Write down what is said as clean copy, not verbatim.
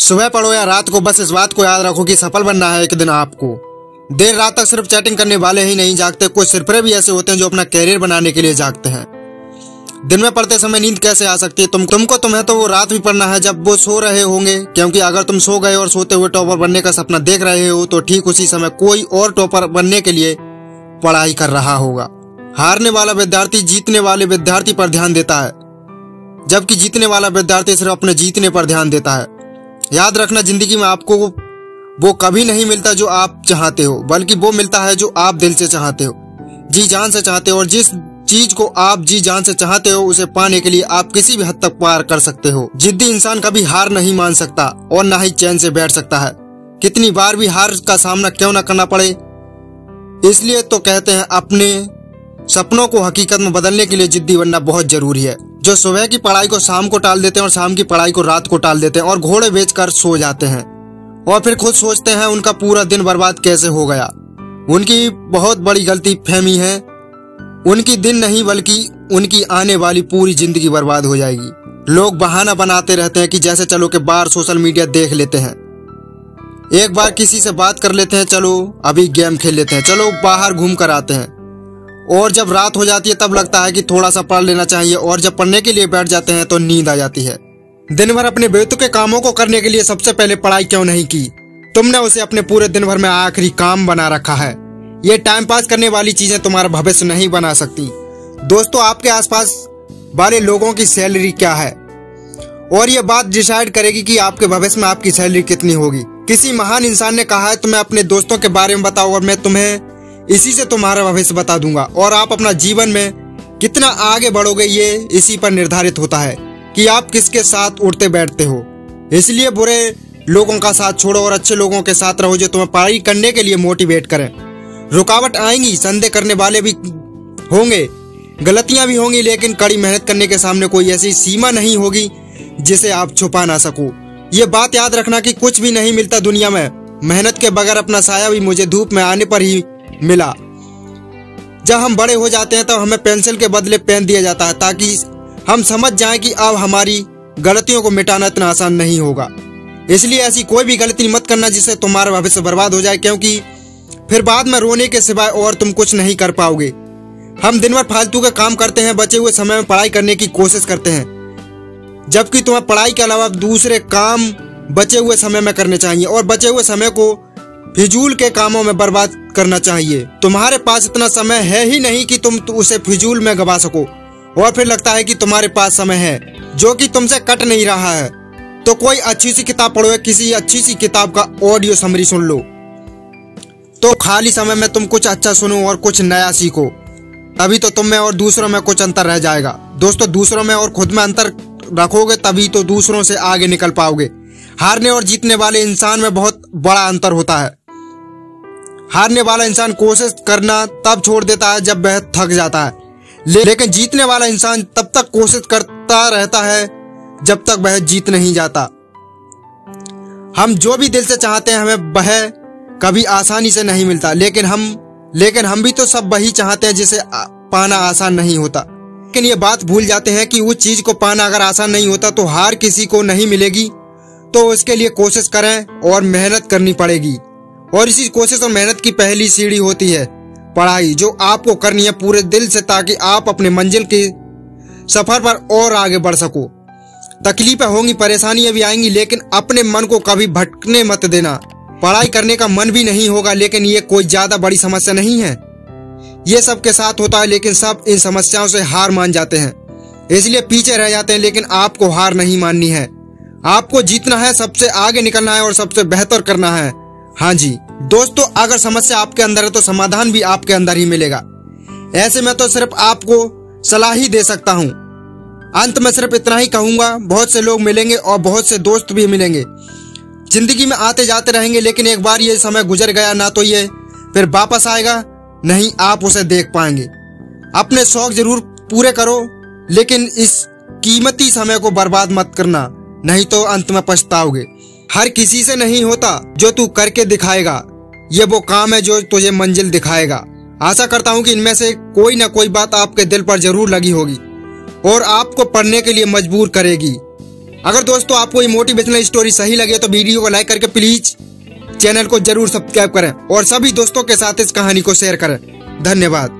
सुबह पढ़ो या रात को, बस इस बात को याद रखो कि सफल बनना है एक दिन आपको। देर रात तक सिर्फ चैटिंग करने वाले ही नहीं जागते, कुछ सिरफिरे भी ऐसे होते हैं जो अपना कैरियर बनाने के लिए जागते हैं। दिन में पढ़ते समय नींद कैसे आ सकती है? तुम्हें तो वो रात भी पढ़ना है जब वो सो रहे होंगे, क्योंकि अगर तुम सो गए और सोते हुए टॉपर बनने का सपना देख रहे हो तो ठीक उसी समय कोई और टॉपर बनने के लिए पढ़ाई कर रहा होगा। हारने वाला विद्यार्थी जीतने वाले विद्यार्थी पर ध्यान देता है, जबकि जीतने वाला विद्यार्थी सिर्फ अपने जीतने पर ध्यान देता है। याद रखना, जिंदगी में आपको वो कभी नहीं मिलता जो आप चाहते हो, बल्कि वो मिलता है जो आप दिल से चाहते हो, जी जान से चाहते हो। और जिस चीज को आप जी जान से चाहते हो उसे पाने के लिए आप किसी भी हद तक पार कर सकते हो। जिद्दी इंसान कभी हार नहीं मान सकता और ना ही चैन से बैठ सकता है, कितनी बार भी हार का सामना क्यों न करना पड़े। इसलिए तो कहते हैं अपने सपनों को हकीकत में बदलने के लिए जिद्दी बनना बहुत जरूरी है। जो सुबह की पढ़ाई को शाम को टाल देते हैं और शाम की पढ़ाई को रात को टाल देते हैं और घोड़े बेचकर सो जाते हैं और फिर खुद सोचते हैं उनका पूरा दिन बर्बाद कैसे हो गया। उनकी बहुत बड़ी गलती फहमी है, उनकी दिन नहीं बल्कि उनकी आने वाली पूरी जिंदगी बर्बाद हो जाएगी। लोग बहाना बनाते रहते हैं कि जैसे चलो के बाहर सोशल मीडिया देख लेते हैं, एक बार किसी से बात कर लेते हैं, चलो अभी गेम खेल लेते हैं, चलो बाहर घूम कर आते हैं। और जब रात हो जाती है तब लगता है कि थोड़ा सा पढ़ लेना चाहिए, और जब पढ़ने के लिए बैठ जाते हैं तो नींद आ जाती है। दिन भर अपने बेतुके कामों को करने के लिए सबसे पहले पढ़ाई क्यों नहीं की? तुमने उसे अपने पूरे दिन भर में आखिरी काम बना रखा है। ये टाइम पास करने वाली चीजें तुम्हारा भविष्य नहीं बना सकती। दोस्तों, आपके आसपास वाले लोगों की सैलरी क्या है और ये बात डिसाइड करेगी कि आपके भविष्य में आपकी सैलरी कितनी होगी। किसी महान इंसान ने कहा है, तुम्हें अपने दोस्तों के बारे में बताओ और मैं तुम्हें इसी से तुम्हारा भविष्य बता दूंगा। और आप अपना जीवन में कितना आगे बढ़ोगे ये इसी पर निर्धारित होता है कि आप किसके साथ उठते बैठते हो। इसलिए बुरे लोगों का साथ छोड़ो और अच्छे लोगों के साथ रहो जो तुम्हें पढ़ाई करने के लिए मोटिवेट करें। रुकावट आएंगी, संदेह करने वाले भी होंगे, गलतियां भी होंगी, लेकिन कड़ी मेहनत करने के सामने कोई ऐसी सीमा नहीं होगी जिसे आप छुपा ना सको। ये बात याद रखना कि कुछ भी नहीं मिलता दुनिया में मेहनत के बगैर। अपना साया भी मुझे धूप में आने पर ही मिला। जब हम बड़े हो जाते हैं तब हमें पेंसिल के बदले पेन दिया जाता है ताकि हम समझ जाएं कि अब हमारी गलतियों को मिटाना इतना आसान नहीं होगा। इसलिए ऐसी कोई भी गलती मत करना जिससे तुम्हारा भविष्य बर्बाद हो जाए, क्योंकि फिर बाद में रोने के सिवाय और तुम कुछ नहीं कर पाओगे। हम दिन भर फालतू का काम करते हैं, बचे हुए समय में पढ़ाई करने की कोशिश करते हैं, जबकि तुम्हें पढ़ाई के अलावा दूसरे काम बचे हुए समय में करने चाहिए और बचे हुए समय को फिजूल के कामों में बर्बाद करना चाहिए। तुम्हारे पास इतना समय है ही नहीं कि तुम उसे फिजूल में गवा सको, और फिर लगता है कि तुम्हारे पास समय है जो कि तुमसे कट नहीं रहा है। तो कोई अच्छी सी किताब पढ़ो, किसी अच्छी सी किताब का ऑडियो समरी सुन लो। तो खाली समय में तुम कुछ अच्छा सुनो और कुछ नया सीखो, तभी तो तुम में और दूसरों में कुछ अंतर रह जाएगा। दोस्तों, दूसरों में और खुद में अंतर रखोगे तभी तो दूसरों से आगे निकल पाओगे। हारने और जीतने वाले इंसान में बहुत बड़ा अंतर होता है। हारने वाला इंसान कोशिश करना तब छोड़ देता है जब वह थक जाता है, लेकिन जीतने वाला इंसान तब तक कोशिश करता रहता है जब तक वह जीत नहीं जाता। हम जो भी दिल से चाहते हैं हमें वह कभी आसानी से नहीं मिलता, लेकिन हम भी तो सब वही चाहते हैं जिसे पाना आसान नहीं होता। लेकिन ये बात भूल जाते हैं कि उस चीज को पाना अगर आसान नहीं होता तो हार किसी को नहीं मिलेगी, तो उसके लिए कोशिश करें और मेहनत करनी पड़ेगी। और इसी कोशिश और मेहनत की पहली सीढ़ी होती है पढ़ाई, जो आपको करनी है पूरे दिल से ताकि आप अपने मंजिल के सफर पर और आगे बढ़ सको। तकलीफें होंगी, परेशानियां भी आएंगी, लेकिन अपने मन को कभी भटकने मत देना। पढ़ाई करने का मन भी नहीं होगा, लेकिन ये कोई ज्यादा बड़ी समस्या नहीं है। ये सबके साथ होता है, लेकिन सब इन समस्याओं से हार मान जाते हैं, इसलिए पीछे रह जाते हैं। लेकिन आपको हार नहीं माननी है, आपको जीतना है, सबसे आगे निकलना है और सबसे बेहतर करना है। हाँ जी दोस्तों, अगर समस्या आपके अंदर है तो समाधान भी आपके अंदर ही मिलेगा। ऐसे में तो सिर्फ आपको सलाह ही दे सकता हूँ। अंत में सिर्फ इतना ही कहूंगा, बहुत से लोग मिलेंगे और बहुत से दोस्त भी मिलेंगे, जिंदगी में आते जाते रहेंगे, लेकिन एक बार ये समय गुजर गया ना तो ये फिर वापस आएगा, नहीं आप उसे देख पाएंगे। अपने शौक जरूर पूरे करो, लेकिन इस कीमती समय को बर्बाद मत करना, नहीं तो अंत में पछताओगे। हर किसी से नहीं होता जो तू करके दिखाएगा, ये वो काम है जो तुझे मंजिल दिखाएगा। आशा करता हूँ कि इनमें से कोई ना कोई बात आपके दिल पर जरूर लगी होगी और आपको पढ़ने के लिए मजबूर करेगी। अगर दोस्तों आपको ये मोटिवेशनल स्टोरी सही लगे तो वीडियो को लाइक करके प्लीज चैनल को जरूर सब्सक्राइब करें और सभी दोस्तों के साथ इस कहानी को शेयर करें। धन्यवाद।